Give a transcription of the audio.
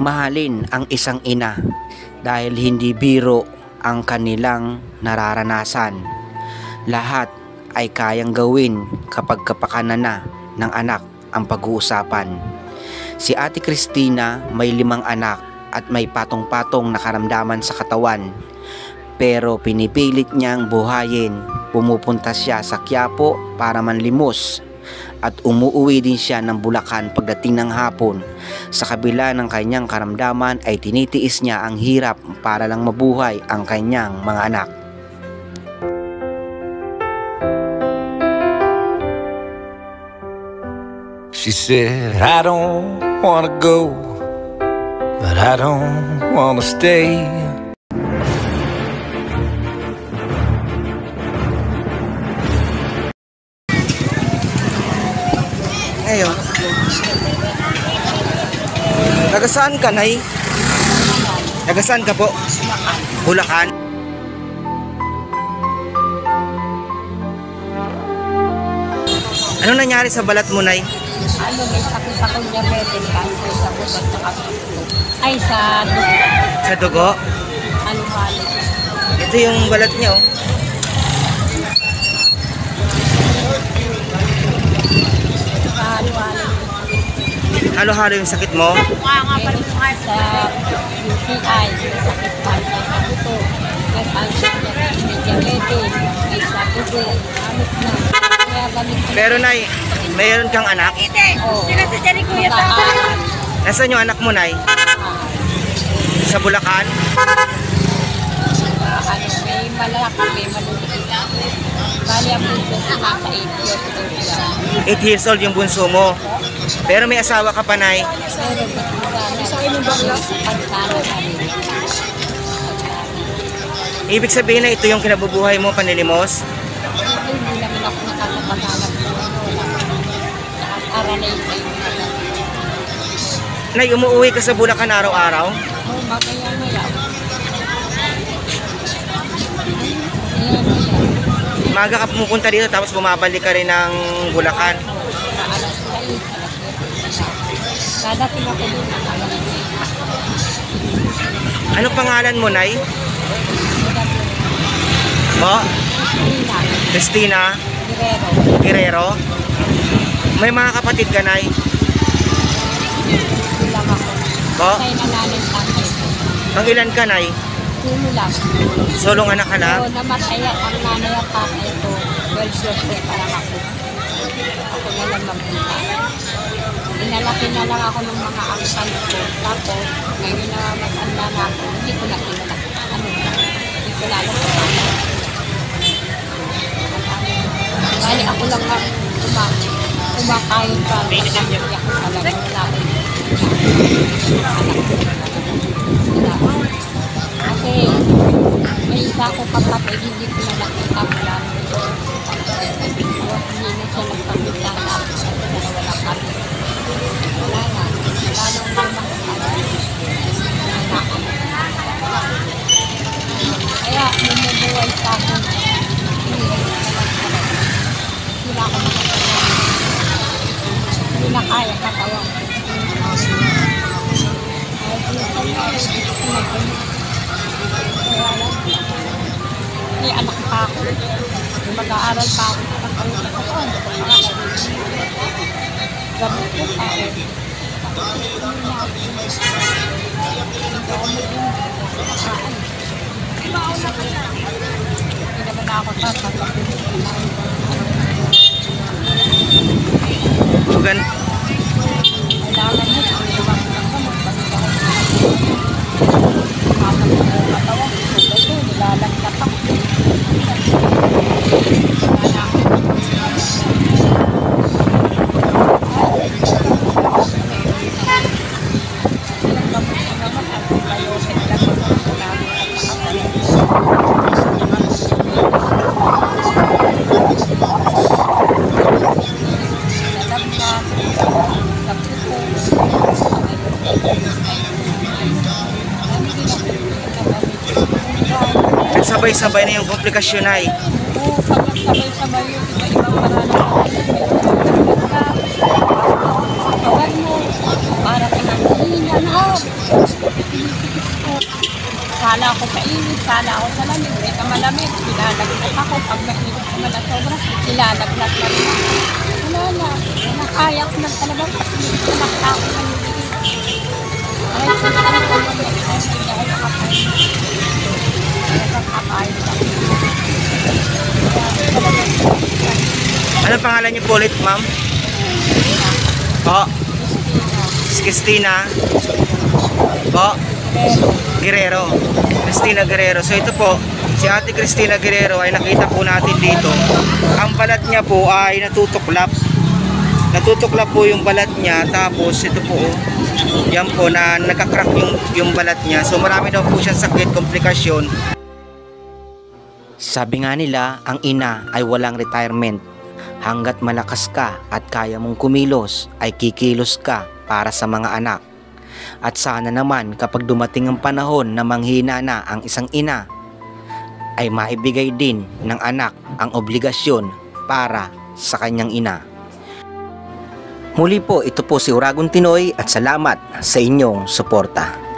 Mahalin ang isang ina dahil hindi biro ang kanilang nararanasan. Lahat ay kayang gawin kapag kapakanan na ng anak ang pag-uusapan. Si Ate Cristina may 5 anak at may patong-patong na karamdaman sa katawan. Pero pinipilit niyang buhayin. Pumupunta siya sa Quiapo para manlimos at umuuwi din siya ng Bulacan pagdating ng hapon. Sa kabila ng kanyang karamdaman ay tinitiis niya ang hirap para lang mabuhay ang kanyang mga anak. She said, I don't wanna go, but I don't wanna stay. Ngayon, nagasaan ka, Nay? Nagasaan ka po? Bulacan. Ano nangyari sa balat mo, Nay? May sakit ako diabetes, cancer sa butot at ay sa dugo. Sa dugo? Halo-halo. Ito yung balat niya, oh. Halo-halo. Halo-halo yung sakit mo? Sa UTI, sakit pa sa buto. May cancer, may diabetes, may sa dugo. Amit na. Kaya gamit ko. Pero, Nay, mayroon kang anak? Oo. Nasaan yung anak mo, Nay? Sa Bulacan? May malaki, may maliliit. Bali ang bunso ko nasa 8 years old lang. 8 years old yung bunso mo. Pero may asawa ka pa, Nay? Pero sa inyo ba lang? Pagkano na rin. Ibig sabihin na ito yung kinabubuhay mo, panlilimos? Hindi naman ako nakakapaghanap ng aranay sa inyo. Nay, umuwi ka sa Bulacan araw-araw? Oo, mamaya-maya. Maga ka pumupunta dito tapos bumabalik ka rin ng Bulacan. Alas 6, dadating ako doon ng alas 6. Ano pangalan mo, Nay? Mo? Cristina Guerrero. May mga kapatid ka, Nay? Lang ako. Mo? Kaya nananin tatay ko. Pang ilan ka, Nay? Puno lang. Solong anak ka lang? Oo, namatay ang nanay at tatay ko. 12 years old pa lang ako. Ako na lang magbunta. Inalaki na lang ako ng mga angkan ko. Tapos, ngayon na matanda na ako, hindi ko na kinalaki. Hindi ko lalo ko na. Bali, ako lang ang kumakain pa. Pamilya ko talaga. Wala ko. Kasi, may isa ko kapatid, hindi ko na nakita mula. Hindi na siya nagpakita sa akin kasi wala kami. Wala na. Lalong naman kaya, bumubuhay sa akin. Wala ko makakita. Hindi na kaya katawang ko. May anak pa ako. Mag-aaral pa ako. Gamit ko pa ako. Hindi naman ako Bugan. kailangan mo. Nilalagkat ako. Sabay-sabay na yung komplikasyon, Nay. Oo, sabay-sabay yung iba-ibang paraan. Pagod mo, para ka ng hina na. Sala ako sa init, sala ako sa lamig, may kamalamig, nilalaglag ako. Pag mainit ko na sobra, nilalaglag na rin ako. Wala na, nakaya ko na talaga kasi nakaka ko na ay, kung ano ko na dahil nakakain. Nakakain lang. Ano pangalan niyo po ulit, ma'am? Po? Christina? Po? Guerrero. Christina Guerrero. So ito po, si Ate Christina Guerrero ay nakita po natin dito. Ang balat niya po ay natutuklap. Natutuklap po yung balat niya. Tapos ito po, yan po na nagka-crack yung balat niya. So marami daw po siyang sakit, komplikasyon. Sabi nga nila, ang ina ay walang retirement. Hanggat malakas ka at kaya mong kumilos, ay kikilos ka para sa mga anak. At sana naman kapag dumating ang panahon na manghina na ang isang ina, ay maibigay din ng anak ang obligasyon para sa kanyang ina. Muli po, ito po si Uragon Tinoy at salamat sa inyong suporta.